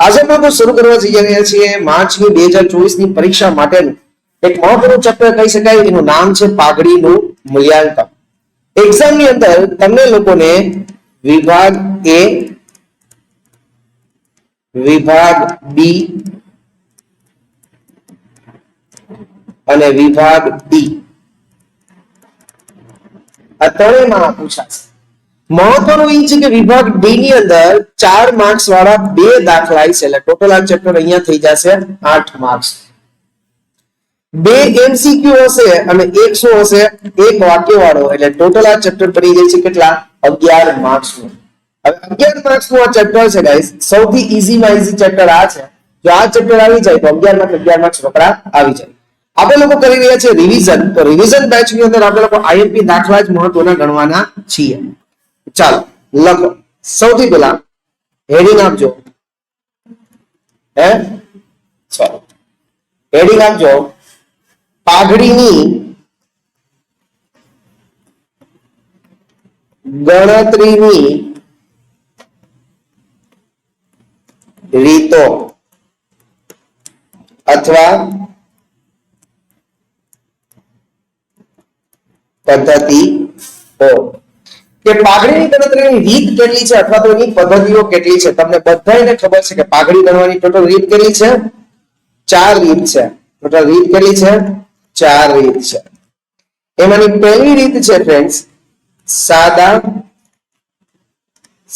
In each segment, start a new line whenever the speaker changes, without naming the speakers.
આજે આપણે શરૂ કરવા જઈ રહ્યા છીએ માર્ચની 2024 ની પરીક્ષા માટેનું એક મહત્વનું ચેપ્ટર કહી શકાય. એનું નામ છે પાઘડીનું મૂલ્યાંકન. એક્ઝામની અંદર તમને લોકોને વિભાગ એ, વિભાગ બી અને વિભાગ ડી આ ત્રણેયમાં પૂછાશે. મહત્વનું એ છે કે વિભાગ ડી ની અંદર 4 માર્ક્સ વાળા 2 દાખલા છે, એટલે ટોટલ આ ચેપ્ટર અહીંયા થઈ જશે 8 માર્ક્સ. 2 એમસીક્યુ હશે અને 100 હશે એક વાક્ય વાળો, એટલે ટોટલ આ ચેપ્ટર પડી જાય છે કેટલા? 11 માર્ક્સ નું. હવે 11 માર્ક્સ નું આ ચેપ્ટર છે ગાઈસ, સૌથી ઈઝી માં ઈઝી ચેપ્ટર આ છે. જો આ ચેપ્ટર આવી જાય તો 11 માં 11 માર્ક્સ રોકડા આવી જાય. આપણે લોકો કરી રહ્યા છે રિવિઝન, તો રિવિઝન બેચ ની અંદર આપણે લોકો આઈએમપી દાખલા જ મહત્વના ગણવાના છીએ. ચાલો લખો. સૌથી પહેલા હેડિંગ આપજો. ચાલો હેડિંગ આપજો, પાઘડીની ગણતરીની રીતો અથવા પદ્ધતિઓ. કે પાઘડીની ગણતરીની રીત કેટલી છે અથવા તો એની પદ્ધતિઓ કેટલી છે. તમને બધાને ખબર છે કે પાઘડી ગણવાની ટોટલ રીત કેટલી છે? 4 રીત છે. ટોટલ રીત કેટલી છે? 4 રીત છે. એમાંની પહેલી રીત છે ફ્રેન્ડ્સ, સાદા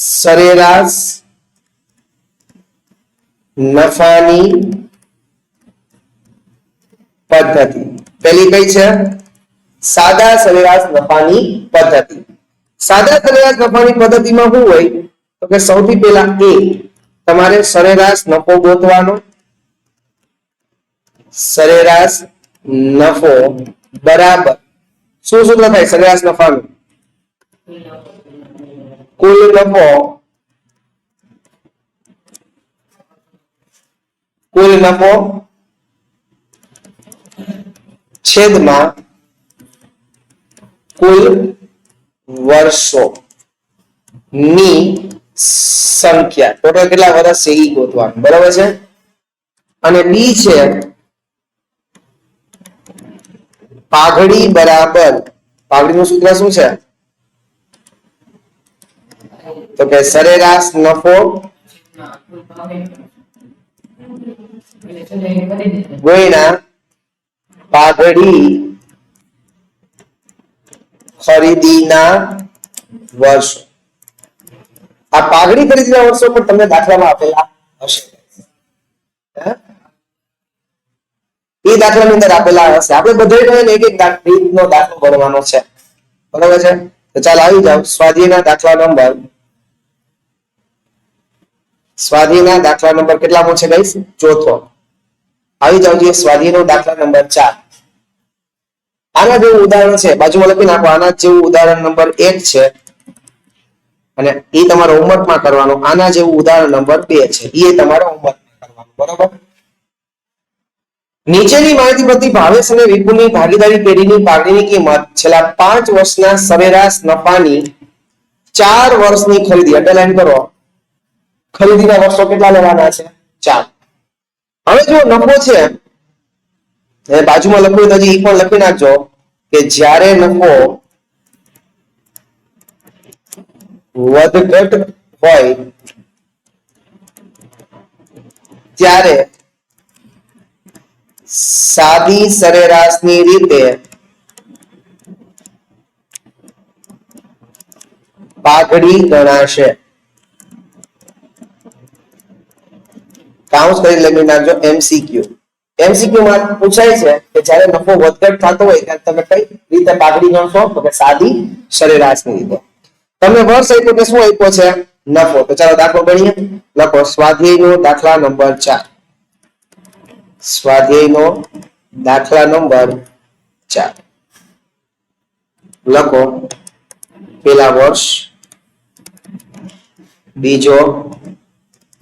સરેરાશ નફાની પદ્ધતિ. પહેલી કઈ છે? સાદા સરેરાશ નફાની પદ્ધતિ. સાદા સરેરાશ નફાની પદ્ધતિમાં શું હોય તો કે સૌથી પહેલા એ તમારે સરેરાશ નફો ગોતવાનો. સરેરાશ નફો બરાબર શું સૂત્ર થાય સરેરાશ નફાનું? કુલ નફો છેદમાં કુલ વર્ષો ની સંખ્યા. ટોટલ કેટલા વર્ષ છે એ ગોતવાનું. બરાબર છે. અને બી છે પાઘડી બરાબર, પાઘડીનું સૂત્ર શું છે તો કે સરેરાશ નફો ગુણ્યા પાઘડી ખરીદીના વર્ષો. આ પાઘડી ખરીદીના વર્ષો પણ તમને દાખલામાં આપેલા હશે. એ દાખલાની અંદર આપેલા હશે. આપણે બધાને એક એક રીતનો દાખલો ગણવાનો છે. બરાબર છે. તો ચાલો આવી જાવ સ્વાધ્યાયના દાખલા નંબર કેટલામો છે ગાઈસ? ચોથો. આવી જાવ જે સ્વાધ્યાયનો દાખલા નંબર 4. આના જેવું ઉદાહરણ છે, બાજુમાં લખી નાખો. આના જેવું ઉદાહરણ નંબર 1 છે અને એ તમારો હોમવર્કમાં કરવાનો. આના જેવું ઉદાહરણ નંબર 2 છે, એ તમારો હોમવર્કમાં કરવાનું. બરાબર. નીચેની માહિતી પરથી ભાવેશ અને વિપુલની ભાગીદારી પેઢીની પાઘડીની કિંમત છેલ્લા 5 વર્ષના સરેરાશ નફાની 4 વર્ષની ખરીદી. અંડરલાઈન કરો. ખરીદીના વર્ષો કેટલા લેવાના છે? 4. હવે જો નફો છે એ બાજુમાં લખ્યું તો હજી એ પણ લખી નાખજો કે જ્યારે નફો વધઘટ હોય ત્યારે સાદી સરેરાશની રીતે પાઘડી ગણાશે. કાઉન્સ કરી લખી નાખજો એમસીક્યુ. એમસીક્યુ માં પૂછાય છે કે જ્યારે નફો વધઘટ થતો હોય ત્યારે તમે કઈ રીતે પાઘડી ગણશો તો કે સાદી સરેરાશની રીતે. તમને વર્ષ આપ્યો કે શું આપ્યો છે? નફો. તો ચાલો દાખલો ગણીએ. લખો સ્વાધ્યાયનો દાખલા નંબર 4. સ્વાધ્યાયનો દાખલા નંબર 4 લખો. પેલા વર્ષ, બીજો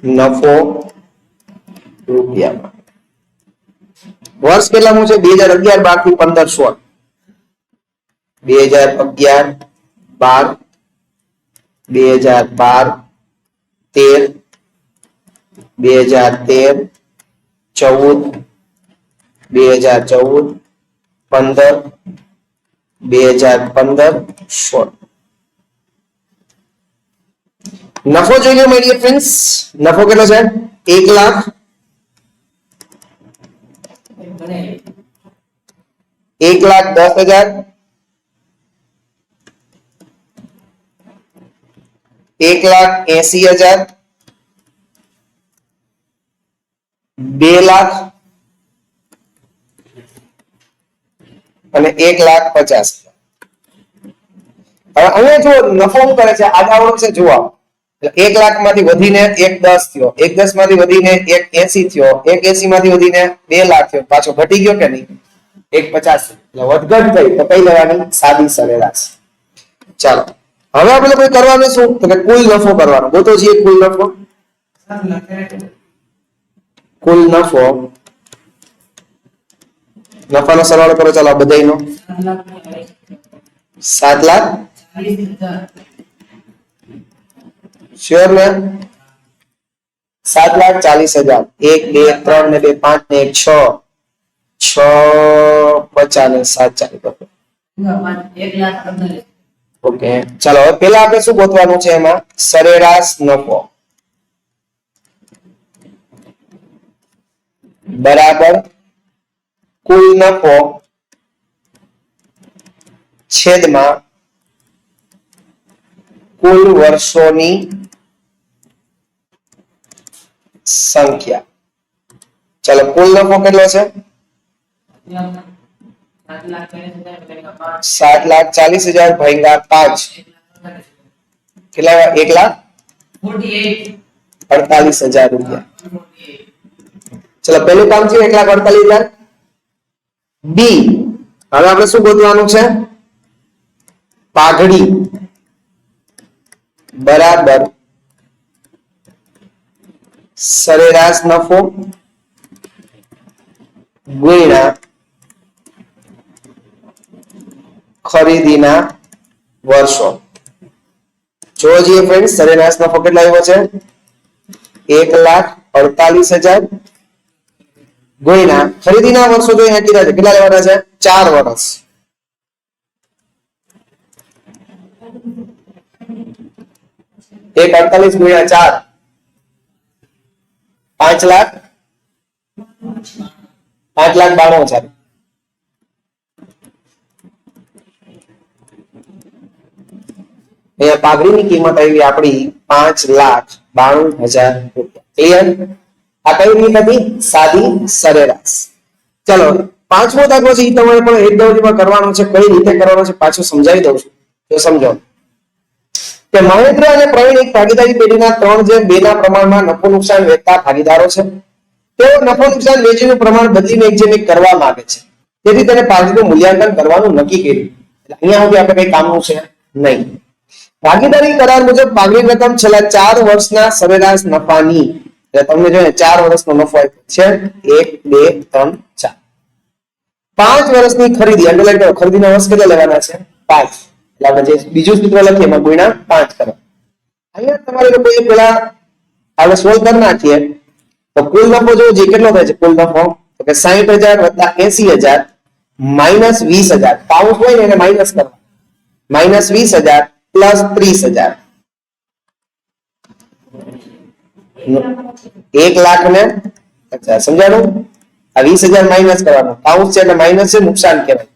નફો રૂપિયામાં. વર્ષ કેટલામું છે? 2011, 12 થી 15, 16. 2011, 12, 2012, 13, 2013, 14, 2014, 15, 2015, 16. નફો જોઈ લો માય ડિયર ફ્રેન્ડ્સ. નફો કેટલો છે? 1 લાખ 1,10,000, 1,80,000, 2 લાખ અને 1,50,000. હવે અહીંયા જો નફો શું કરે છે, આડાવડો છે જુઓ. 1 લાખ માંથી વધીને 1,10 થયો, 1,10 માંથી વધીને 1,80 થયો, 1,80 માંથી વધીને 2 લાખ થયો, પાછો ઘટી ગયો કે નહીં? 1,50. એટલે વધઘટ થઈ તો કઈ લેવાની? સાદી સરેરાશ. ચાલો હવે આપણે કોઈ કરવાનું શું? તો કે કુલ નફો કરવાનો. ગોતો છીએ કુલ નફો. કુલ નફો, નફાનો સરવાળો કરો. ચાલો બધાયનો 7,40,000. શ્યોર ને? 7,40,000. 1, 2, 3 ને 2, 5 ને 1, 6, 6,50 ને 7,40. ઓકે ચાલો હવે પેલા આપણે શું ગોતવાનું છે? એમાં સરેરાશ નફો બરાબર કુલ નફો છેદમાં કુલ વર્ષોની સંખ્યા. ચાલો કુલ નફો કેટલો છે? 7,40,000 ભાગ્યા 5 કેટલા? 1,48,000 રૂપિયા. ચલો પેલું કામ થયું 1,48,000. બી હવે આપણે શું ગોતવાનું છે? પાઘડી બરાબર સરેરાશ નફો ગુણ્યા ખરીદીના વર્ષો. જો જોઈએ ફ્રેન્ડ સરેરાશ નફો કેટલા આવ્યો છે? 1,48,000 ગુણ્યા ખરીદીના વર્ષો જો અહીંયા કીધા છે કેટલા લેવાના છે? 4 વર્ષ. 1,48 ગુણ્યા 4 5,92,000. અહીંયા પાઘડીની કિંમત આવી આપણી 5,92,000 રૂપિયા. ક્લિયર? આ કઈ રીત હતી? સાદી સરેરાશ. ચલો પાંચમો દાખલો છે એ તમારે પણ એકદમ કરવાનો છે. કઈ રીતે કરવાનો છે પાછું સમજાવી દઉં છું તો સમજો. કે મહેન્દ્ર અને પ્રવીણ એક ભાગીદારી પેઢીના 3:2 ના પ્રમાણમાં નફો નુકસાન વહેતા ભાગીદારો છે. તેઓ નફો નુકસાન વેચીનું પ્રમાણ બદલીને 1:1 કરવા માંગે છે. તેથી તેને પાઘડીનું મૂલ્યાંકન કરવાનું નક્કી કર્યું. અહીંયા સુધી આપણે કઈ કામનું છે નહીં. ભાગીદારી કરાર મુજબ પાઘડી રકમ છેલ્લા 4 વર્ષના સરેરાશ નફાની, એટલે તમને જોઈએ 4 વર્ષનો નફો આપ્યો છે 1, 2, 3, 4. 5 વર્ષની ખરીદી, અંડરલાઈન કરો, ખરીદીના વર્ષ કેટલા લેવાના છે? 5. એટલે આપણે જે બીજું સૂત્ર લખીએ એમાં ગુણ્યા 5 કરો. અહીંયા તમારે લોકોએ પેલા આપણે સોલ્વ કરી નાખીએ તો કુલ નફો જો જે કેટલો થાય છે કુલ નફો? તો કે 60,000 વત્તા 80,000 માઈનસ 20,000. પાઉન્ડ હોય ને એને માઈનસ કરવા. Minus 20,000 plus 30,000. 1 લાખ ને 50. સમજાણું? આ 20,000 માઈનસ કરવાનું. પાઉન્ડ છે એટલે માઈનસ છે, નુકસાન કહેવાય.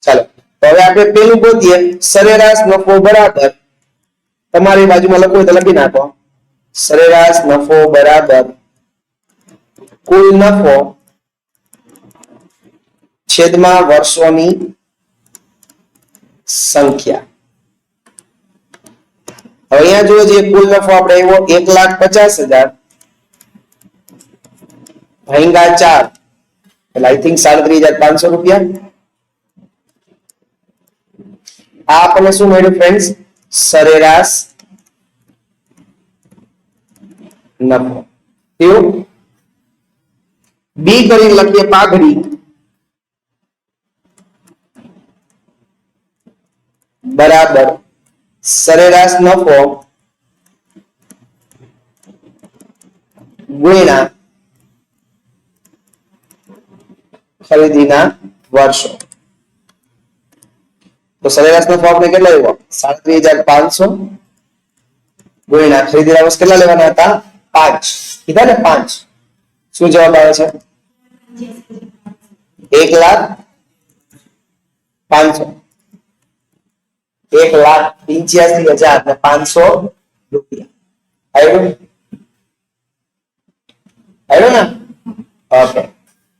ચાલો તો હવે આપણે પેલું ગોતીએ. સરેરાશ નફો બરાબર, તમારી બાજુમાં લખવું તો લખી નાખો. સરેરાશ નફો બરાબર કુલ નફો છેદમાં વર્ષોની સંખ્યા. હવે અહીંયા જો જે કુલ નફો આપણે આવ્યો 1,50,000 ભાગ્યા 4 એટલે આઈ થિંક 37,500 રૂપિયા. આ આપણને શું મળ્યું ફ્રેન્ડ્સ? સરેરાશ નફો. કેવું? બી કરી લખીએ પાઘડી બરાબર સરેરાશ નફો ગુણ્યા ખરીદીના વર્ષો. તો સરેરાશ નફો આપણે કેટલા આવ્યો? 37,500 ગુણ્યા ખરીદીના વર્ષ કેટલા લેવાના હતા? 5 કીધા ને 5. શું જવાબ આવે છે? 1,05,000 1,85,500 રૂપિયા. આવ્યું ને? ઓકે,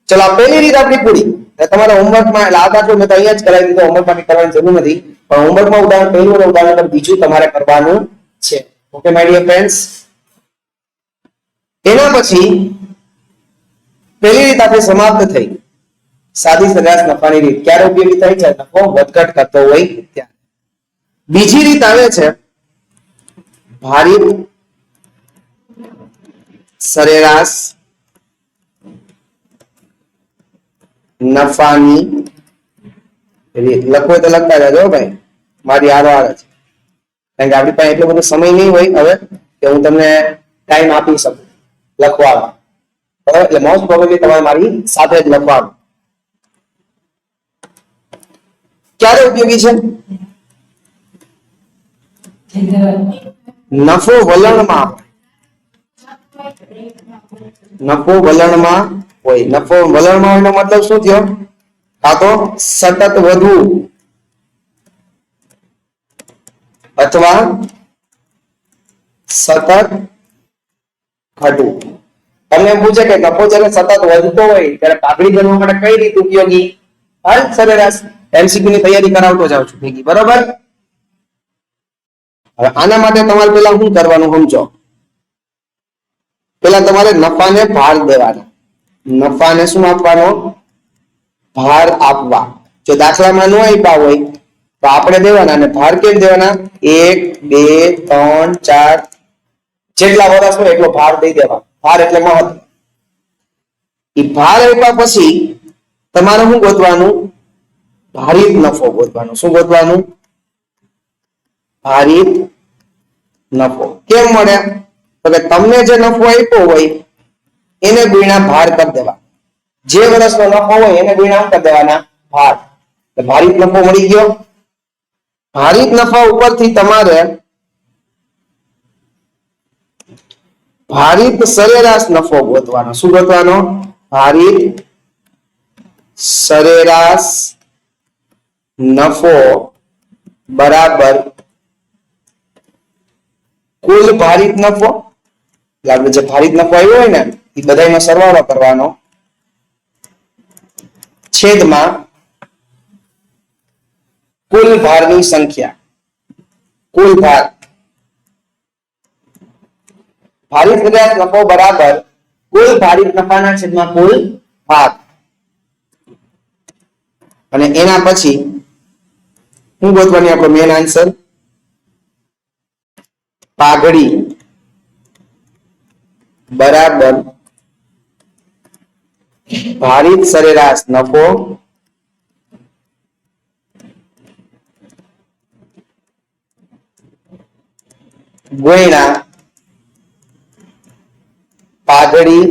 ચલો આ પહેલી રીત આપણી પૂરી. તમારા હોમવર્કમાં એટલે આ દાખલો મેં તો અહીંયા જ કરાવી દીધો, હોમવર્કમાં કરવાની જરૂર નથી, પણ હોમવર્કમાં ઉદાહરણ પહેલું અને ઉદાહરણ નંબર બીજું તમારે કરવાનું છે. ઓકે માય ડિયર ફ્રેન્ડ્સ, એના પછી પહેલી રીત આપણી સમાપ્ત થઈ, સાદી સરેરાશ નફાની રીત. ક્યારે ઉપયોગી થાય છે? નફો વધઘટ કરતો હોય ત્યારે. બીજી રીત આવે છે ભારિત સરેરાશ નફાની રીત. લખવું તો લખતા જજો ભાઈ, મારી હારો આવે છે, કારણ કે આપણી પાસે એટલો બધો સમય નહીં હોય હવે કે હું તમને ટાઈમ આપી શકું લખવામાં. બરાબર, એટલે મોસ્ટ પ્રોબેબલી તમારે મારી સાથે જ લખવાનું. ક્યારે ઉપયોગી છે? નફો વલણમાં, નફો વલણમાં હોય. નફો વલણમાં હોય નો મતલબ શું થયો? કાં તો સતત વધવું અથવા સતત ઘટવું. તમને એમ પૂછે કે નફો જ્યારે સતત વધતો હોય ત્યારે પાઘડી ગણવા માટે કઈ રીત ઉપયોગી? હાલ સરેરાશ એમસીક્યુ ની તૈયારી કરાવતો જાઉં છું ભેગી. બરોબર, હવે આના માટે તમારે પેલા શું કરવાનું સમજો. પેલા તમારે નફાને ભાર દેવાનો. નફાને શું આપવાનો? ભાર આપવા. જો દાખલામાં ન આપ્યા હોય તો આપણે દેવાના, અને ભાર કેમ દેવાના? 1 2 3 4 જેટલા વર્ષ હોય એટલો ભાર દઈ દેવાનો. ભાર એટલે મહત્વ. એ ભાર આપ્યા પછી તમારે શું ગોતવાનું? ભારિત નફો ગોતવાનો. શું ગોતવાનું? ભારિત નફો. કેમ મળે? તો કે તમને જે નફો આપ્યો હોય એને ગુણ્યા ભાર કરી દેવા. જે વર્ષનો નફો હોય એને ગુણ્યા કરી દેવાના ભાર. તો ભારિત નફો મળી ગયો. ભારિત નફા ઉપરથી તમારે ભારિત સરેરાશ નફો ગોતવાનો. શું ગોતવાનો? ભારિત સરેરાશ નફો બરાબર કુલ ભારિત નફો. એટલે આપણે જે ભારિત નફો આવ્યો હોય ને એ બધાનો સરવાળો કરવાનો છેદમાં કુલ ભારની સંખ્યા. કુલ ભાર, ભારિત સરેરાશ નફો બરાબર કુલ ભારિત નફાના છેદમાં કુલ ભાર. અને એના પછી શું ગોતવાની આપણો મેન આન્સર? પાઘડી બરાબર ભારિત સરેરાશ નફો ગુણ્યા પાઘડી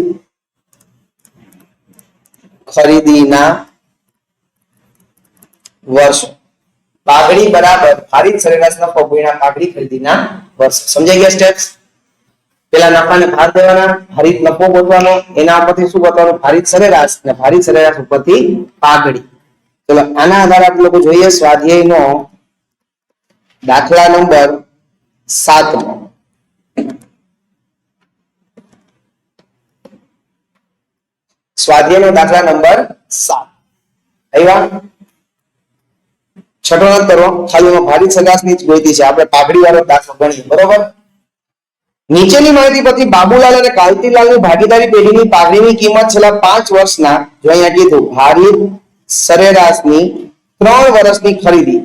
ખરીદીના વર્ષો. પાઘડી બરાબર ભારિત સરેરાશ નફો ગુણ્યા પાઘડી ખરીદીના વર્ષો. સમજાઈ ગયા સ્ટેપ્સ? પેલા નફાને ભાર દેવાના, ભારિત નફો ગોતવાનો, એના પરથી શું ગોતવાનું? ભારિત સરેરાશ, અને ભારિત સરેરાશ ઉપરથી પાઘડી. ચલો આના આધારે આપણે લોકો જોઈએ સ્વાધ્યાયનો દાખલા નંબર 7. સ્વાધ્યાયનો દાખલા નંબર 7 આવ્યા. છઠ્ઠો નોંધ કરો, ખાલી ભારિત સરેરાશની જ ગોતી છે, આપણે પાઘડી વાળો દાખલો ગણીએ. બરોબર, નીચેની માહિતી પરથી બાબુલાલ અને કાંતિલાલની ભાગીદારી પેઢીની પાઘડીની કિંમત છેલ્લા 5 વર્ષના, જો અહીંયા કીધું ભારિત સરેરાશની 3 વર્ષની ખરીદી,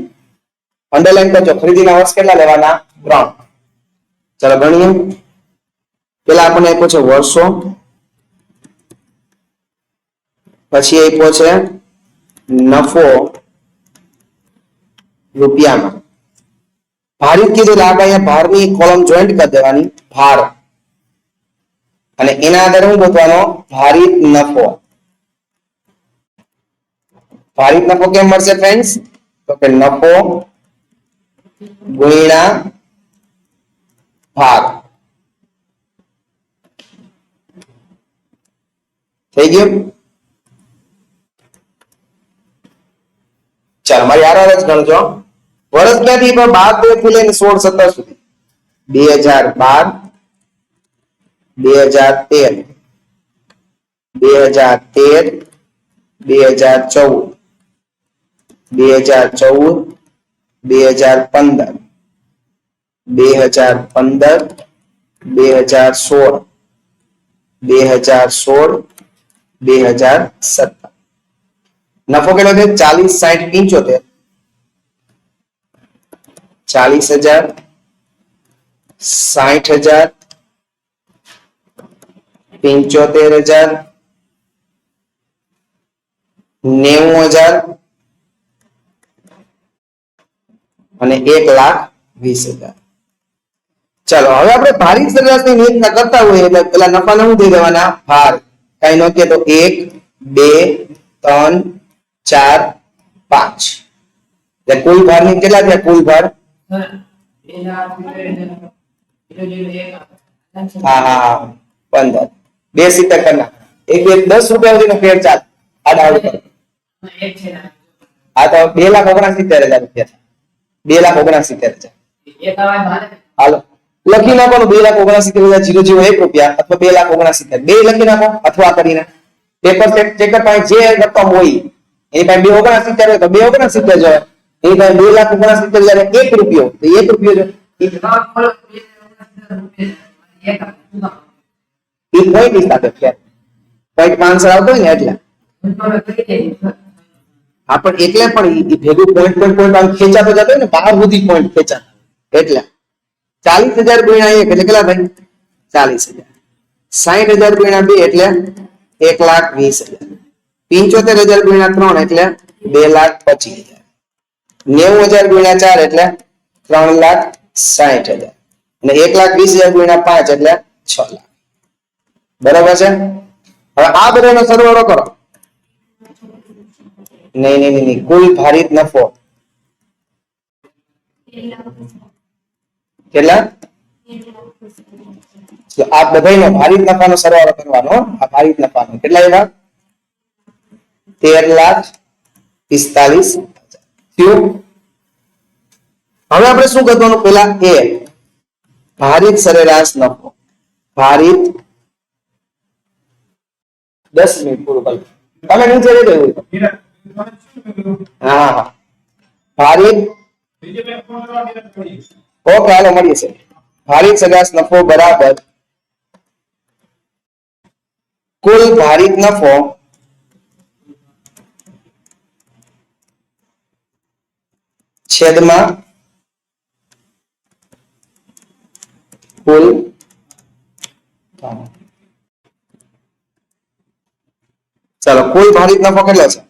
અંડરલાઈન કરજો, ખરીદીના વર્ષ કેટલા લેવાના? 3. ચલો ગણીએ. પેલા આપણને આપ્યો છે વર્ષો, પછી આપ્યો છે નફો રૂપિયામાં. ભારિત કીધું એટલે આપણે અહીંયા ભારની કોલમ જોઈન્ટ કરી દેવાની. ભાર અને એના આધારે હું ગોતવાનો ભારિત નફો. ભારિત નફો કેમ મળશે ફ્રેન્ડ્સ? તો કે નફો ગુણ્યા ભાગ. થઈ ગયું? ચાલો મારી આર જ ગણજો. વર્ષ ક્યાંથી? 12 થી લઈને 16 17 સુધી. 2012 2013 2013 2014 2014 2015 2015 2016 2016 2017. નફો કેટલો છે? 40 60 75 40,000 60,000 75,000 90,000 અને 1,20,000. ચાલો હવે આપણે ભારિત સરેરાશની નિયંત્રણ કરતા હોઈએ એટલે પેલા નફાને શું દઈ દેવાના? ભાર. કઈ નોખીએ તો 1 2 3 4 5. એટલે કુલ ભારની કેટલા થયા? કુલ ભાર હા 15. 2 સિત્તેર કરના એક 10 રૂપિયા સુધીનો ફેર ચાલ આડા ઉપર. આ તો 2,79,000 રૂપિયા. 2,79,000. હાલો લખી નાખો 2,79,000 રૂપિયા અથવા 2,79,000 બે લખી નાખો અથવા કરીને પેપર ચેકર પાસે જે રકમ હોય એની પાસે 2,79,000 હોય તો 2,79,000 જોઈએ. એની પાસે 2,79,000 1 રૂપિયો તો 1 રૂપિયો જો એ પોઈન્ટ ની સાથે છે. પોઈન્ટ 500 આવતો હોય ને એટલે હા પણ એટલે પણ એ ભેગું પોઈન્ટ આમ ખેંચાતો જતો હોય ને બહાર સુધી પોઈન્ટ ખેંચાતો એટલે 40,000 ગુણ્યા 1 એટલે કેટલા થાય? 40,000. 60,000 ગુણ્યા 2 એટલે 1,20,000. 75,000 ગુણ્યા 3 એટલે 2,25,000. 90,000 ગુણ્યા 4 એટલે 3,60,000 અને 1,20,000 ગુણ્યા 5 એટલે 6 લાખ. બરાબર છે? હવે આ બધાનો સરવાળો કરો. નહીં કુલ ભારિત નફો કેટલા? આ બધાનો ભારિત નફાનો સરવાળો કરવાનો. આ ભારિત નફાનો કેટલા એવા? 13,45,000 થયું. હવે આપણે શું કરવાનું? પેલા એ ભારિત સરેરાશ નફો. ભારિત 10 મિનિટ પૂરું કરી તમે નીચે રહી ગયું. હા ભારિત ઓકે હાલો મળીએ છે. ભારિત સરેરાશ નફો બરાબર કુલ ભારિત નફો છેદમાં કુલ ચાલો કુલ ભારિત નફો કેટલો છે?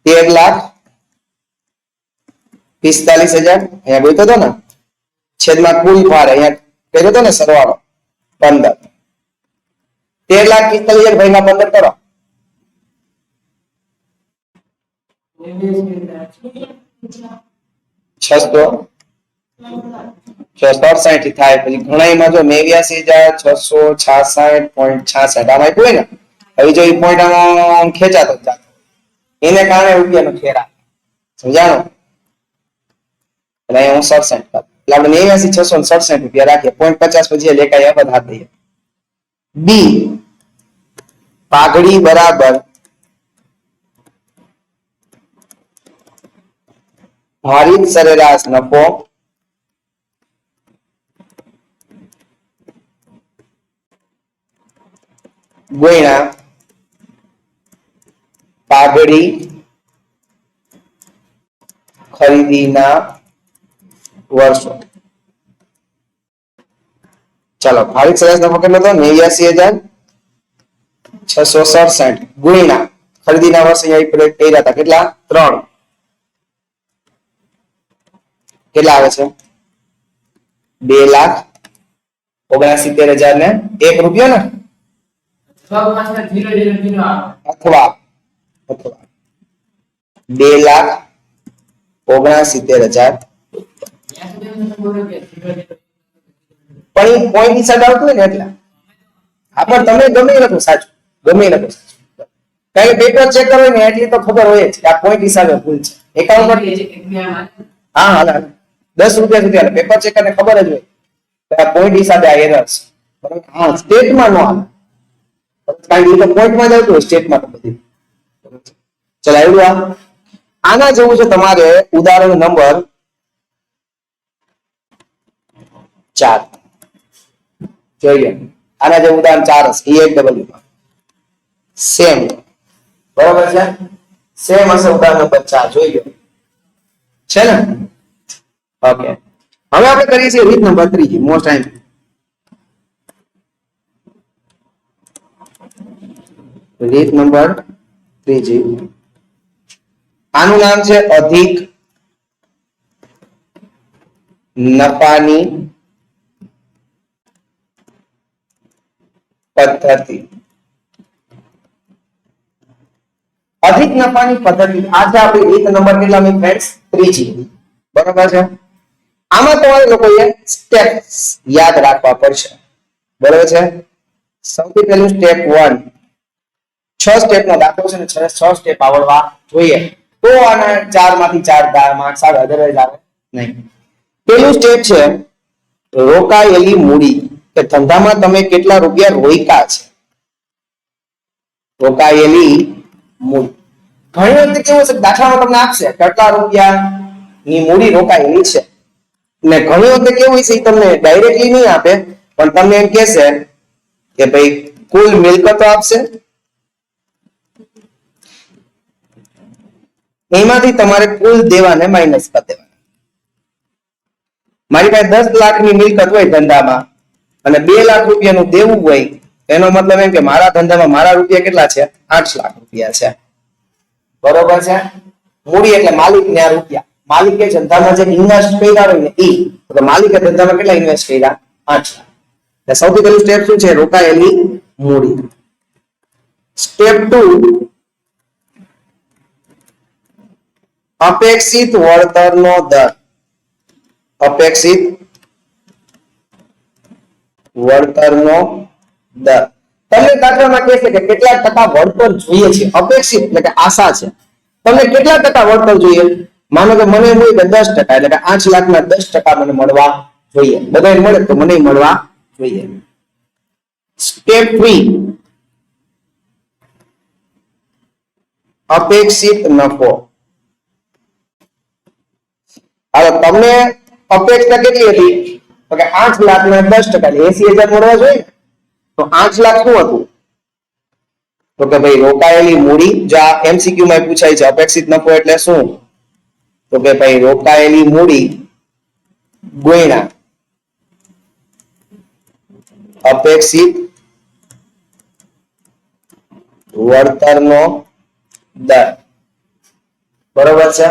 13,45,000 અહીંયા બોલતો હતો ને છેદમાં કુલ ભાર અહીંયા કર્યો હતો ને સરવાળો 15. 13,45,000 ભાઈના 15 કરો. 667 થાય. પછી ઘણાઈમાં જો 89,666.66 આમ આપ્યું હોય ને હવે જો એ પોઈન્ટ આમ ખેંચાતો જાતો એને કારણે રૂપિયાનો ફેર આવે. સમજાણો? એટલે અહીંયા હું 67 કરું એટલે આપણે 89,667 રૂપિયા રાખીએ. 0.50 પછી લેખાય આ બધા દઈએ. બી પાઘડી બરાબર ભારિત સરેરાશ નફો ગુણ્યા પાઘડી ખરીદીના વર્ષો. ચાલો ભારિત સરેરાશ નફો કેટલો હતો? 89,667 ગુણ્યા ખરીદીના વર્ષ અહીંયા કર્યા હતા કેટલા? 3. કેટલા આવે છે? 2,79,000 ને 1 રૂપિયો ને અથવા અથવા 2,69,000 પણ એ પોઈન્ટ હિસાબ આવતું હોય ને એટલે હા પણ તમે ગમે એ લખો સાચું ગમે એ લખો સાચું કારણ કે પેપર ચેક કરો ને એટલી તો ખબર હોય જ કે આ પોઈન્ટ હિસાબે ભૂલ છે એકાઉન્ટ પર હા હાલ ₹10 સુધી હાલે પેપર ચેક કરીને ખબર જ હોય કે આ પોઈન્ટ હિસાબે આ એરર છે બરાબર હા સ્ટેટમાં નો હાલે કારણ કે એ તો પોઈન્ટમાં જ આવતું હોય સ્ટેટમાં તો બધી ચલો આવ્યું આના જેવું છે તમારે ઉદાહરણ નંબર 4 જોઈએ આના જે ઉદાહરણ 4 હશે EXW માં સેમ બરાબર છે સેમ હશે ઉદાહરણ નંબર 4 જોઈ લો છે ને ઓકે હવે આપણે કરીએ છીએ રીત નંબર 3 મોસ્ટ ટાઈમ રીત નંબર 3 આનું નામ છે અધિક નફાની પદ્ધતિ અધિક નફાની પદ્ધતિ આ છે આપણી રીત નંબર કેટલામી ફ્રેન્ડ્સ 3 બરાબર છે આમાં તમારે લોકોએ સ્ટેપ્સ યાદ રાખવા પડશે બરાબર છે સૌથી પહેલું સ્ટેપ 1 6 સ્ટેપ નો દાખલો છે ને 6 સ્ટેપ આવડવા જોઈએ તો આના 4 માંથી 4 માર્ક્સ આવે અધરવાઇઝ આવે નહીં પહેલું સ્ટેપ છે રોકાયેલી મૂડી કે ધંધામાં તમે કેટલા રૂપિયા રોક્યા છે રોકાયેલી મૂડી ઘણી વખત કેવું છે દાખલામાં તમને આપશે કેટલા રૂપિયાની મૂડી રોકાયેલી છે ને ઘણી વખત કેવું છે તમને ડાયરેક્ટલી નહીં આપે પણ તમને એમ કહેશે કે ભાઈ કુલ મિલકતો આપશે એમાંથી તમારે કુલ દેવાને માઇનસ કરી દેવાના મારી પાસે 10 લાખની મિલકત હોય ધંધામાં અને 2 લાખ રૂપિયાનું દેવું હોય એનો મતલબ એમ કે મારા ધંધામાં મારા રૂપિયા કેટલા છે 8 લાખ રૂપિયા છે બરોબર છે મૂડી એટલે માલિકને આ રૂપિયા માલિકે ધંધામાં જે ઇન્વેસ્ટ કર્યા હોય ને તો માલિકે ધંધામાં કેટલા ઇન્વેસ્ટ કર્યા 8 લાખ એટલે સૌથી પહેલું સ્ટેપ શું છે રોકાયેલી મૂડી સ્ટેપ 2 અપેક્ષિત વળતરનો દર અપેક્ષિત વળતરનો દર તમને દાખલામાં કહે છે કે કેટલા ટકા વળતર જોઈએ છે અપેક્ષિત એટલે કે આશા છે તમને કેટલા ટકા વળતર જોઈએ માનો કે મને એમ હોય કે 10% એટલે કે 8 લાખના 10% મને મળવા જોઈએ બધાને મળે તો મને મળવા જોઈએ સ્ટેપ 3 અપેક્ષિત નફો હવે તમને અપેક્ષા કેટલી હતી તો કે 8 લાખના 10% 80,000 મળવા જોઈએ તો 8 લાખ શું હતું તો કે ભાઈ રોકાયેલી મૂડી જો આ એમસીક્યુ માં પૂછાય છે અપેક્ષિત નફો એટલે શું તો કે ભાઈ રોકાયેલી મૂડી ગુણ્યા અપેક્ષિત વળતરનો દર બરોબર છે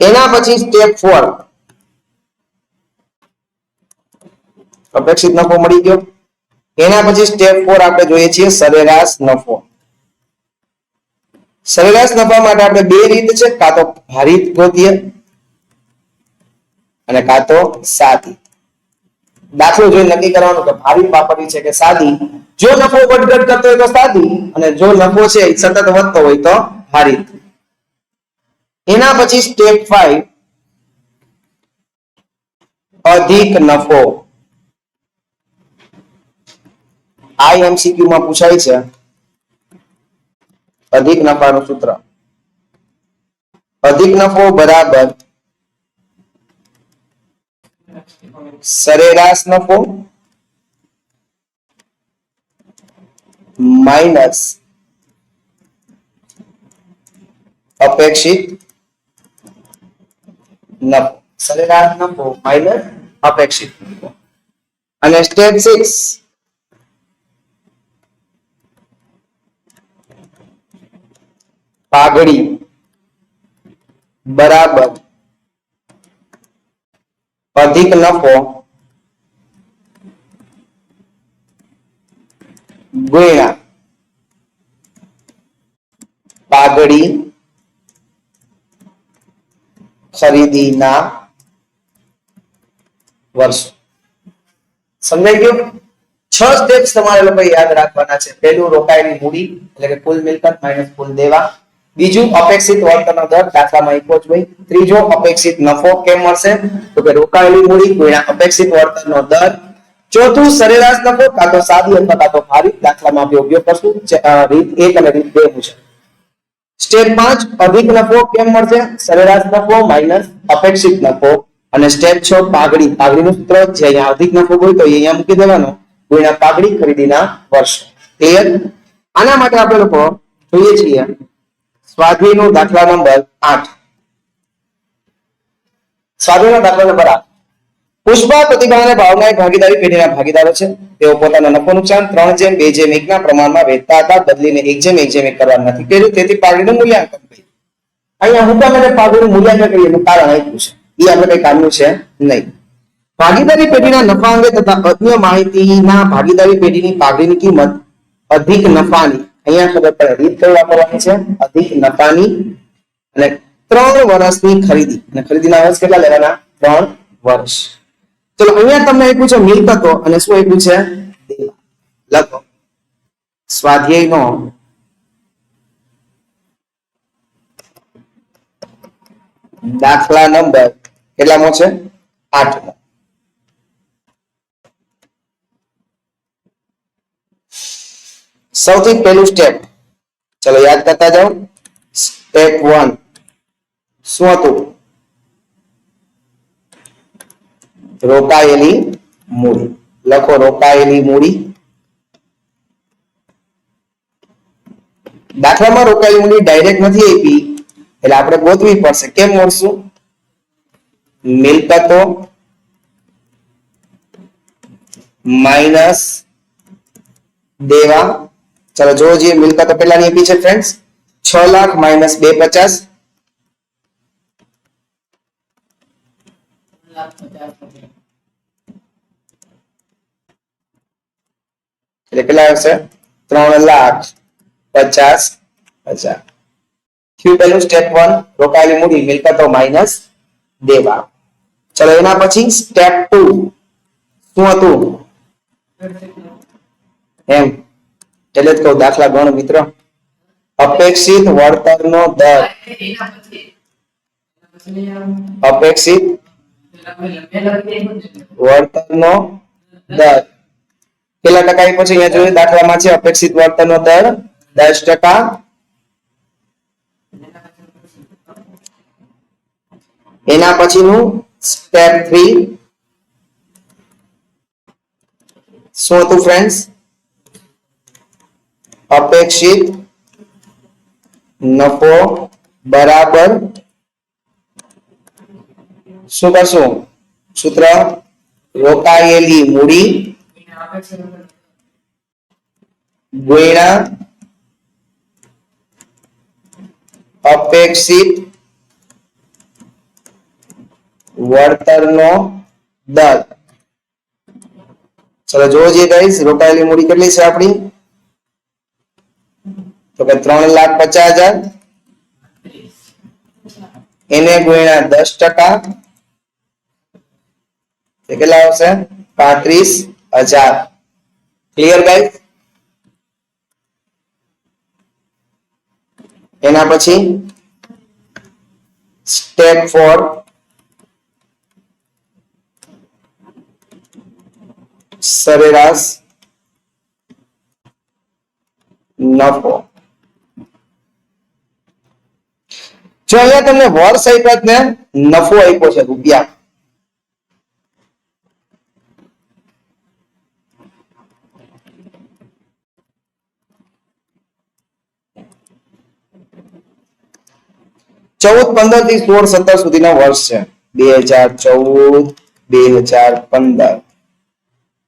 એના પછી સ્ટેપ 4 અપેક્ષિત નફો મળી ગયો એના પછી સ્ટેપ 4 આપણે જોઈએ છીએ સરેરાશ નફો સરેરાશ નફા માટે આપણે બે રીત છે કાં તો ભારિત ગોતીએ અને કાં તો સાદી દાખલો જોઈને નક્કી કરવાનું કે ભારિત વાપરવી છે કે સાદી જો નફો વધઘટ કરતો હોય તો સાદી અને જો નફો છે સતત વધતો હોય તો ભારિત એના પછી સ્ટેપ 5 અધિક નફો આ એમસીક્યુ માં પૂછાય છે અધિક નફાનું સૂત્ર અધિક નફો બરાબર સરેરાશ નફો માઇનસ અપેક્ષિત નફો સરેરાશ નફો માઇનસ અપેક્ષિત નફો અને સ્ટેપ 6 પાઘડી બરાબર અધિક નફો ગુણ્યા પાઘડી ખરીદીના વર્ષો. સમજાઈ ગયું? 6 સ્ટેપ્સ તમારે લોકો યાદ રાખવાના છે. પહેલું રોકાયેલી મૂડી એટલે કે કુલ મિલકત માઈનસ કુલ દેવા. બીજું અપેક્ષિત વળતરનો દર દાખલામાં આપ્યો જ હોય. ત્રીજો અપેક્ષિત નફો કેમ મળશે? તો કે રોકાયેલી મૂડી ગુણ્યા અપેક્ષિત વળતરનો દર. ચોથું સરેરાશ નફો કાં તો સાદી અથવા કાં તો ભારિત. દાખલામાં આપણે ઉપયોગ કરશું રીત 1 અને રીત 2 મુજબ. સ્ટેપ 5 અધિક નફો કેમ મળશે? સરેરાશ નફો માઈનસ અપેક્ષિત નફો. અને સ્ટેપ 6 પાઘડી. પાઘડીનું સૂત્ર જે અહીંયા અધિક નફો હોય તો અહીંયા મૂકી દેવાનો ગુણ્યા પાઘડી ખરીદીના વર્ષો. ક્લિયર? આના માટે આપણે લોકો જોઈએ છીએ સ્વાધ્યાયનો દાખલા નંબર 8. સ્વાધ્યાયનો દાખલા નંબર 8. પુષ્પા, પ્રતિભા અને ભાવના એક ભાગીદારી પેઢીના ભાગીદારો છે. તેઓ પોતાના નફો નુકસાન 3:2:1 ના પ્રમાણમાં વહેંચતા હતા. બદલીને 1:1:1 કરવા નથી કર્યું. તેથી પાઘડીનું મૂલ્યાંકન કર્યું. અહીંયા હું તમને પાઘડીનું મૂલ્યાંકન કરીએ એનું કારણ આપ્યું છે. એ આપણે કઈ કામનું છે નહીં. ભાગીદારી પેઢીના નફા અંગે તથા અન્ય માહિતીના ભાગીદારી પેઢીની પાઘડીની કિંમત અધિક નફાની. અહીંયા ખબર પડે રીત કઈ વાપરવાની છે? અધિક નફાની. અને 3 વર્ષની ખરીદી. અને ખરીદીના વર્ષ કેટલા લેવાના? 3 વર્ષ. ચલો અહીંયા તમને આપ્યું છે મિલકતો અને શું આપ્યું છે? દેવા. લખો સ્વાધ્યાયનો દાખલા નંબર કેટલામો છે? 8મો. સૌથી પહેલું સ્ટેપ ચલો યાદ કરતા જાઓ. સ્ટેપ 1 શું હતું? રોકાયેલી મૂડી. લખો રોકાયેલી મૂડી. દાખલામાં રોકાયેલી મૂડી ડાયરેક્ટ નથી આપી એટલે આપણે ગોતવી પડશે. કેમ મળશું? મિલકતો માઈનસ દેવા. ચલો જો જે મિલકતો પહેલાની આપી છે ફ્રેન્ડ્સ 6 લાખ માઈનસ 250 એટલે કેટલા આવશે? 3,50,000. થયું પહેલું સ્ટેપ 1 રોકાયેલી મૂડી મિલકતો માઈનસ દેવા. ચલો એના પછી સ્ટેપ 2 શું હતું? એમ એટલે જ કહું દાખલા ગણ મિત્રો. અપેક્ષિત વળતરનો દર. અપેક્ષિત વળતરનો દર કેટલા ટકા આપ્યો છે? અહીંયા જોઈએ દાખલામાં છે અપેક્ષિત વળતરનો દર 10%. એના પછીનું સ્ટેપ 3 શું હતું ફ્રેન્ડ્સ? અપેક્ષિત નફો બરાબર શું કરશું? સૂત્ર રોકાયેલી મૂડી ગુણ્યા અપેક્ષિત વળતરનો દર. ચલો જોજો ગાઈસ રોકાયેલી મૂડી કેટલી છે આપણી? તો કે 3,50,000 એને ગુણ્યા 10% કેટલા આવશે? 35,000. Clear guys? એના પછી સ્ટેપ 4 સરેરાશ નફો. જો અહીંયા તમને વર્ષ આપ્યા ને નફો આપ્યો છે રૂપિયા. ચૌદ 15 થી 16 17 સુધીના વર્ષ છે. 2014 2015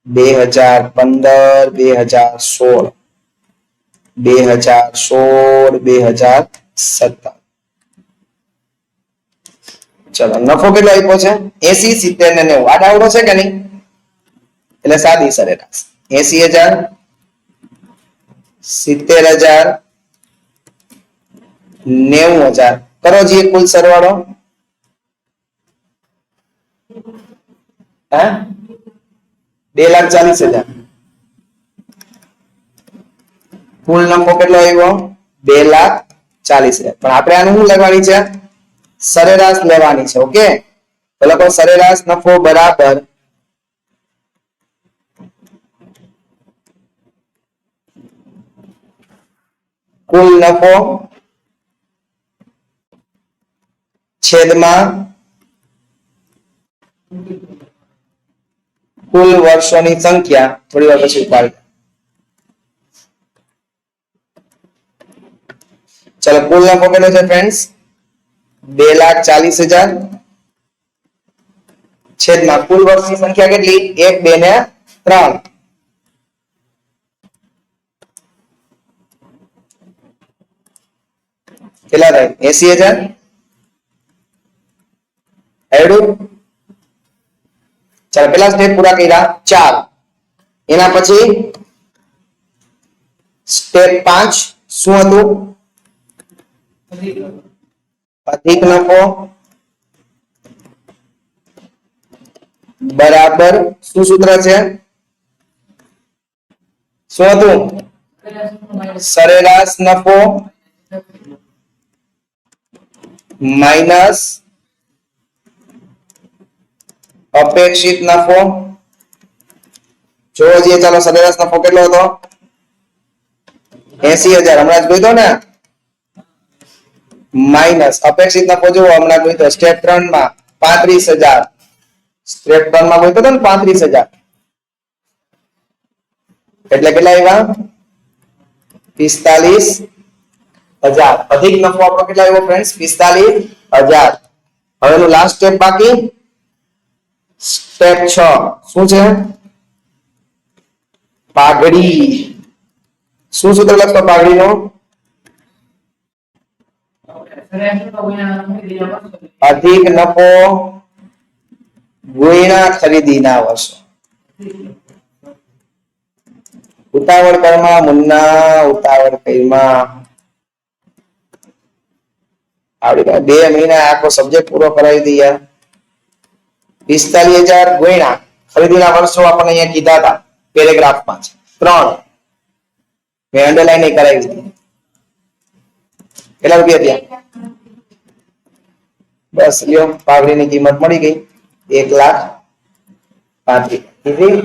2015 2016 2016 2017. ચલો નફો કેટલો આપ્યો છે? 80 70 ને 90. આડાવડો છે કે નહીં? એટલે સાદી સરેરાશ 80,000 70,000, 90,000. કરો જી કુલ સરવાળો. હે 2,40,000. કુલ નફો કેટલો આવ્યો? 2,40,000. પણ આપણે આનું શું લેવાની છે? સરેરાશ લેવાની છે. ઓકે, તો લખો સરેરાશ નફો બરાબર કુલ નફો છેદમાં કુલ વર્ષોની સંખ્યા. થોડી વાર પછી ઉપાડી. ચલો કુલ નફો કેટલો છે ફ્રેન્ડ્સ? 2,40,000 છેદમાં કુલ વર્ષની સંખ્યા કેટલી? 1, 2 ને 3. કેટલા થાય? 80,000. આવડું? ચાલો પેલા સ્ટેપ પૂરા કર્યા 4. એના પછી સ્ટેપ 5 શું હતું? અધિક નફો બરાબર શું સૂત્ર છે? શું હતું? સરેરાશ નફો માઇનસ અપેક્ષિત નફો. જોવો જોઈએ, ચાલો સરેરાશ નફો કેટલો હતો? 80,000 હમણાં જ ગયો ને. માઇનસ અપેક્ષિત નફો જોવો હમણાં ગયો સ્ટેપ 3 માં 35,000. સ્ટેપ 3 માં ગયો તો ને 35,000 એટલે કેટલા આવ્યા? 45,000. અધિક નફો આપણો કેટલા આવ્યો ફ્રેન્ડ્સ? 45,000. હવેનું લાસ્ટ સ્ટેપ બાકી સ્ટેપ 6 શું છે? પાઘડી. શું સૂત્ર લખતો પાઘડીનો? અધિક નફો ગુણ્યા ખરીદીના વર્ષો. ઉતાવળ કરમાં મુન્ના, ઉતાવળ કરમાં. આવડી 2 મહિના આખો સબ્જેક્ટ પૂરો કરાવી દઈએ. 45,000 ગુણ્યા ખરીદીના વર્ષો આપણને અહીંયા કીધા હતા પેરેગ્રાફમાં છે 3. મેં અંડરલાઈન કરાવી દીધી. કેટલા રૂપિયા થયા? બસ લ્યો પાઘડીની કિંમત મળી ગઈ 1,35,000.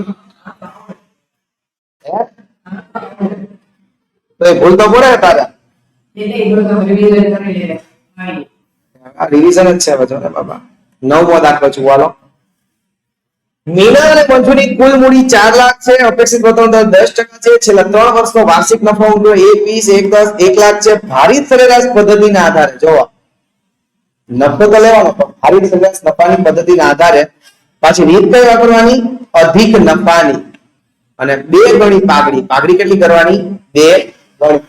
તો એ ભૂલ તો પડે તારા. રિવિઝન જ છે હવે જો ને બાબા. 9મો દાખલો છું. હાલો. મીના અને મંજુની કુલ મૂડી 4 લાખ છે. અપેક્ષિત વળતર દર 10% છે. છેલ્લા 3 વર્ષનો વાર્ષિક નફો 1, 20, 1, 10, 1 લાખ છે. ભારિત સરેરાશ પદ્ધતિના આધારે જોવો નફો તો લેવાનો પણ ભારિત સરેરાશ નફાની પદ્ધતિના આધારે પાછી રીત કઈ વાપરવાની? અધિક નફાની. અને 2 ગણી પાઘડી. પાઘડી કેટલી કરવાની? 2 ગણી.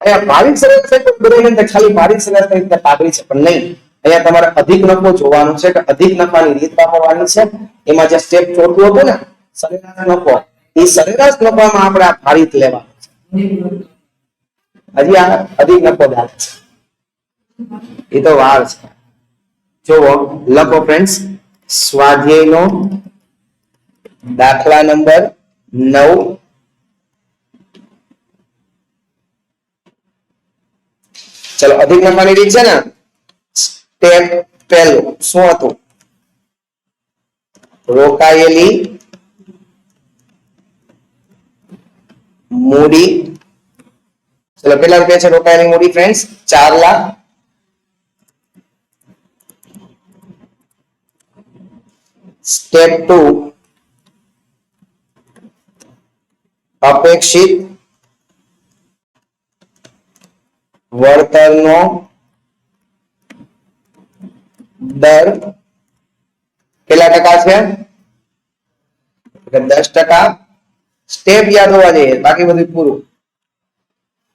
અહીંયા ભારિત સરેરાશ ખાલી ભારિત સરેરાશ તરીકે પાઘડી છે પણ નહીં. અહીંયા તમારે અધિક નફો જોવાનું છે કે અધિક નફાની રીત વાપરવાની છે. એમાં જે સ્ટેપ 4 હતું ને સરેરાશ નફો, એ સરેરાશ નફામાં આપણે આ ભારિત લેવાનું છે. હજી આ અધિક નફો દાખલ છે એ તો વાર છે. જોવો લખો ફ્રેન્ડ્સ સ્વાધ્યાયનો દાખલા નંબર 9. ચલો અધિક નફાની રીત છે ને. સ્ટેપ 1 શું હતું? રોકાયેલી મૂડી. ચલો કેટલા રૂપિયા છે રોકાયેલી મૂડી ફ્રેન્ડ્સ? 4 લાખ. સ્ટેપ 2 અપેક્ષિત વળતરનો દર કેટલા ટકા છે? 10%. સ્ટેપ યાદ હોવા જોઈએ, બાકી બધું પૂરું.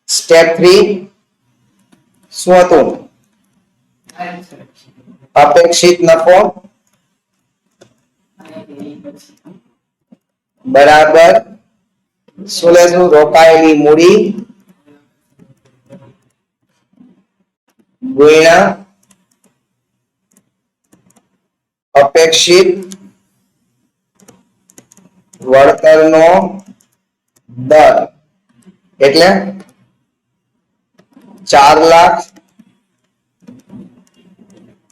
સ્ટેપ 3 શું હતું? અપેક્ષિત નફો બરાબર શું લેશું? રોકાયેલી મૂડી ગુણ્યા અપેક્ષિત વળતરનો દર એટલે 4 લાખ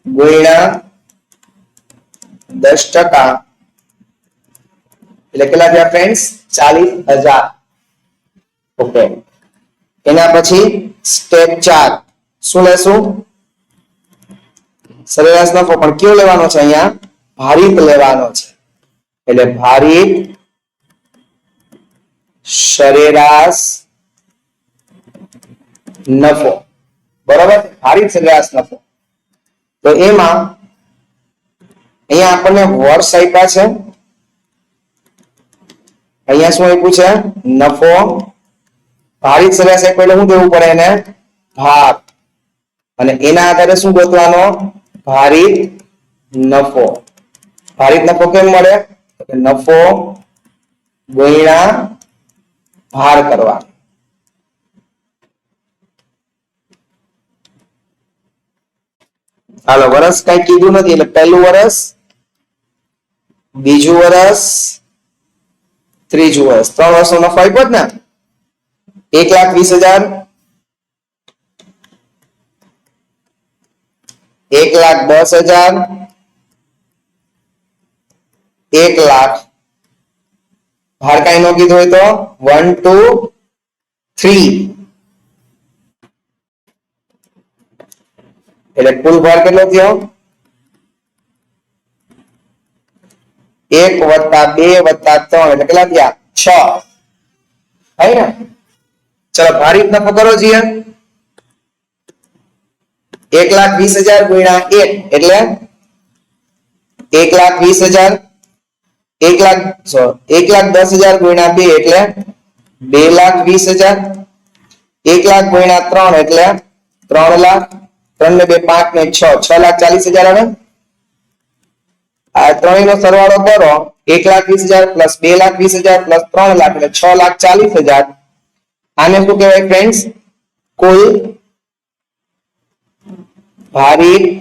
ગુણ્યા 10% એટલે કેટલા થયા ફ્રેન્ડ્સ? 40,000. ઓકે, એના પછી સ્ટેપ 4 શું લેશું? સરેરાશ નફો. પણ કયો લેવાનો છે? અહીંયા ભારિત લેવાનો છે. એટલે ભારિત સરેરાશ નફો. બરાબર, ભારિત સરેરાશ નફો. તો એમાં અહીંયા આપણને વર્ષ આપ્યા છે, અહીંયા શું આપ્યું છે? નફો. ભારિત સરેરાશ આપ્યો એટલે શું દેવું પડે એને? ભાગ. અને એના આધારે શું ગોતવાનો? ભારિત નફો. ભારિત નફો કેમ મળે? નફો ગુણ્યા ભાર કરવા. હાલો, વર્ષ કઈ કીધું નથી એટલે પહેલું વર્ષ, બીજું વર્ષ, ત્રીજું વર્ષ. 3 વર્ષનો નફો આપ્યો જ ને? 1,20,000, 1,10,000, 1 લાખ. ભાર કઈ નો કીધું હોય તો 1, 2, 3. એટલે કુલ ભાર કેટલો થયો? 1 + 2 + 3 એટલે કેટલા થયા? 6. થાય ને? ચલો ભારિત નફો કરો છીએ. 1,20,000 ગુણ્યા 1 એટલે 1,20,000. 1,10,000 ગુણ્યા 2 એટલે 2,20,000. 1 લાખ ગુણ્યા 3 એટલે 3 લાખ. 3 ને 2 5 ને 6 6,40,000 આવે. આ ત્રણેયનો સરવાળો કરો. 1,20,000 + 2,20,000 + 3 લાખ એટલે 6,40,000. આને શું કહેવાય ફ્રેન્ડ્સ? કુલ ભારિત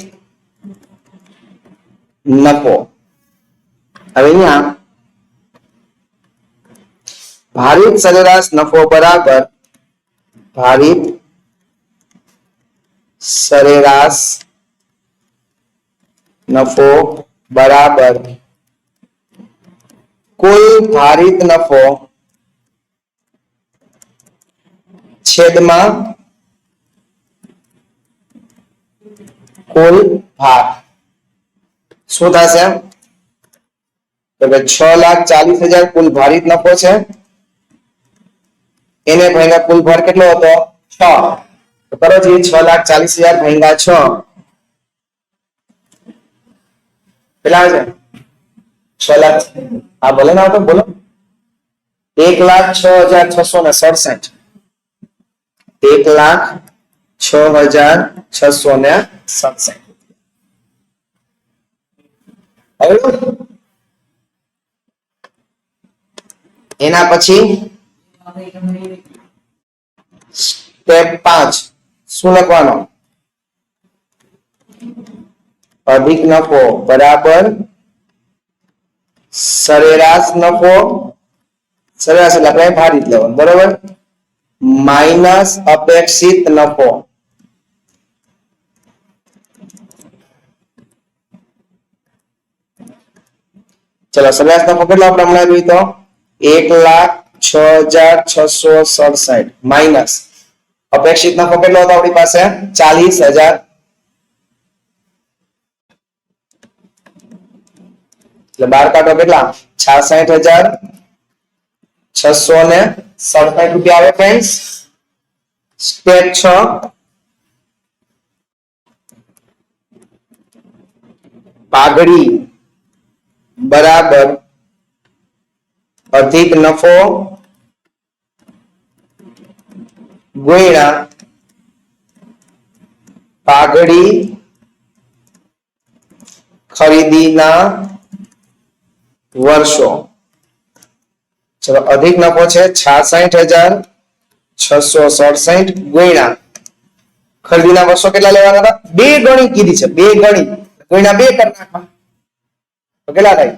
નફો. હવે અહીંયા ભારિત સરેરાશ નફો બરાબર ભારિત સરેરાશ નફો બરાબર કુલ ભારિત નફો છેદમાં કુલ ભાગ. શું થશે? તો કે 6,40,000 કુલ ભારિત નફો છે. એને ભાગ્યા કુલ ભાર કેટલો હતો? 6. તો કરો જી 6,40,000 ભાગ્યા 6 કેટલા છે? 6 લાખ. હા ભલે ના આવતો બોલો. 1,06,667. 1,06,667. એના પછી સ્ટેપ 5 શું લખવાનો? અધિક નફો બરાબર સરેરાશ નફો. સરેરાશ એટલે આપણે ભારિત લેવાનું બરાબર માઇનસ અપેક્ષિત નફો. ચલો સરેરાશ નફો કેટલો આપણે હમણાં જોઈ તો 1,06,667 માઇનસ અપેક્ષિત નફો કેટલો હતો આપણી પાસે 40,000. એટલે 12 કાઢો કેટલા? 66,667 રૂપિયા આવે ફ્રેન્ડ્સ. સ્ટેપ 6 પાઘડી બરાબર અધિક નફો ગુણ્યા પાઘડી ખરીદીના વર્ષો. ચલો અધિક નફો છે 66,667 ગુણ્યા ખરીદીના વર્ષો કેટલા લેવાના હતા? બે ગણી કીધી છે, બે ગણી ગુણ્યા બે કરી નાખવા તો કેટલા થાય?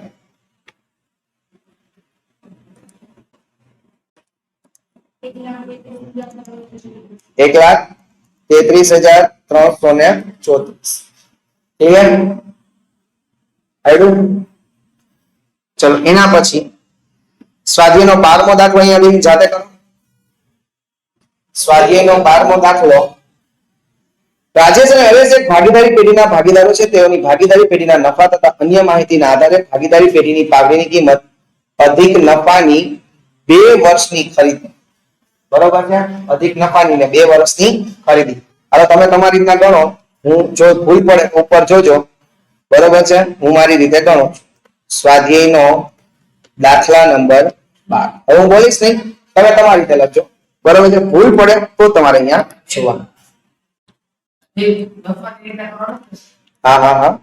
1,33,334 ક્લિયર આવ્યું? ચલો એના પછી સ્વાધ્યાયનો 12મો દાખલો અહીંયા બેન જાતે કરો. સ્વાધ્યાયનો 12મો દાખલો. રાજેશ અને હરેશ એક ભાગીદારી પેઢીના ભાગીદારો છે. તેઓની ભાગીદારી પેઢીના નફા તથા અન્ય માહિતીના આધારે ભાગીદારી પેઢીની પાઘડીની કિંમત અધિક નફાની 2 વર્ષની ખરીદી. બરોબર છે? અધિક નફાની ને 2 વર્ષની ખરીદી. હવે તમે તમારી રીતના ગણો. હું જો ભૂલ પડે ઉપર જોજો. બરોબર છે? હું મારી રીતે ગણું. સ્વાધ્યાયનો દાખલા નંબર 12. હવે હું બોલીશ નહીં, તમે તમારી રીતે લખજો. બરોબર છે? ભૂલ પડે તો તમારે અહીંયા જોવાનું. હા હા હા.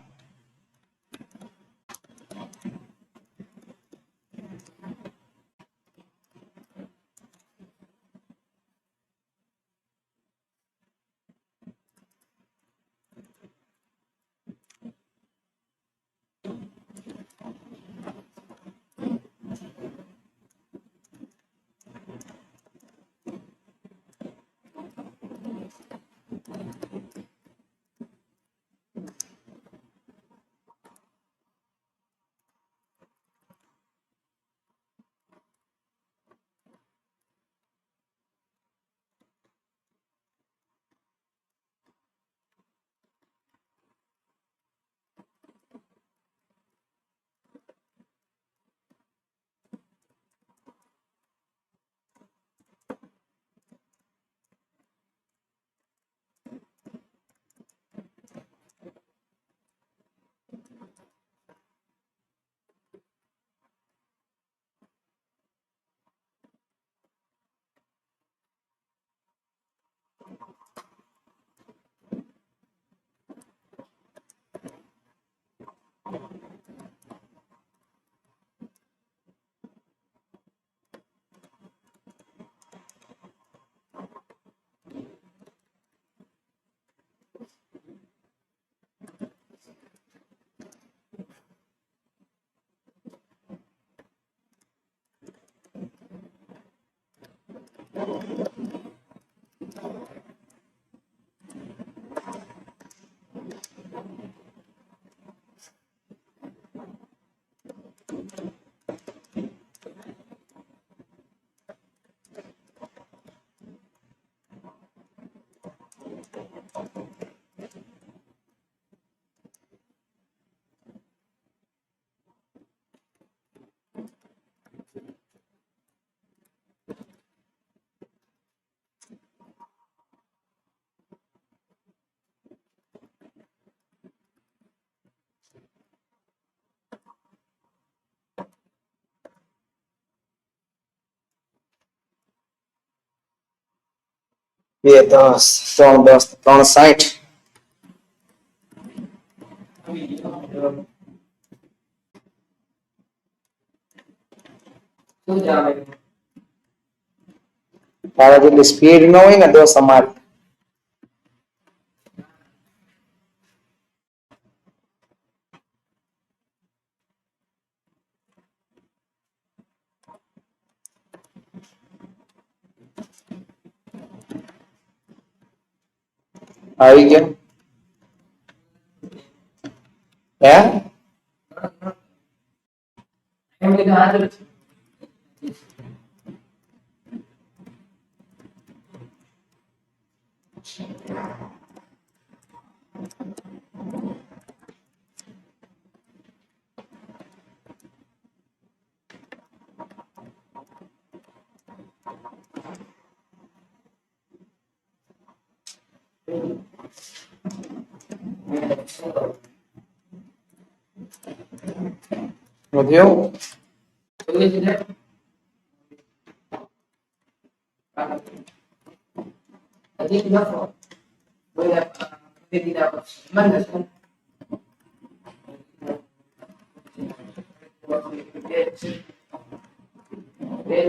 બે 10 3 10 3 60 તારા જેટલી સ્પીડ ન હોય ને તો સમાર આવી ગયો હે એમ કીધું હાજર છે વધ્યો અધિક નફો બે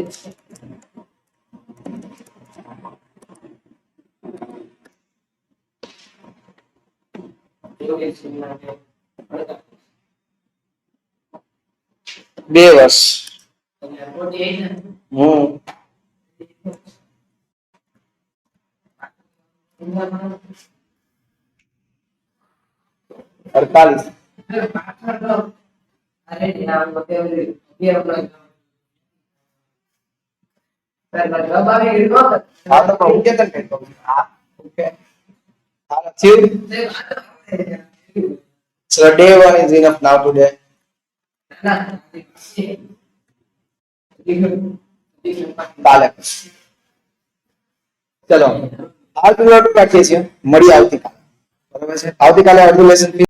બે વર્ષ. अड़तालीस. So day one is enough now today. કાલે ચલો હાલ તું રાખીએ છીએ મળી આવતીકાલે બરાબર છે આવતીકાલે અડધું લેસન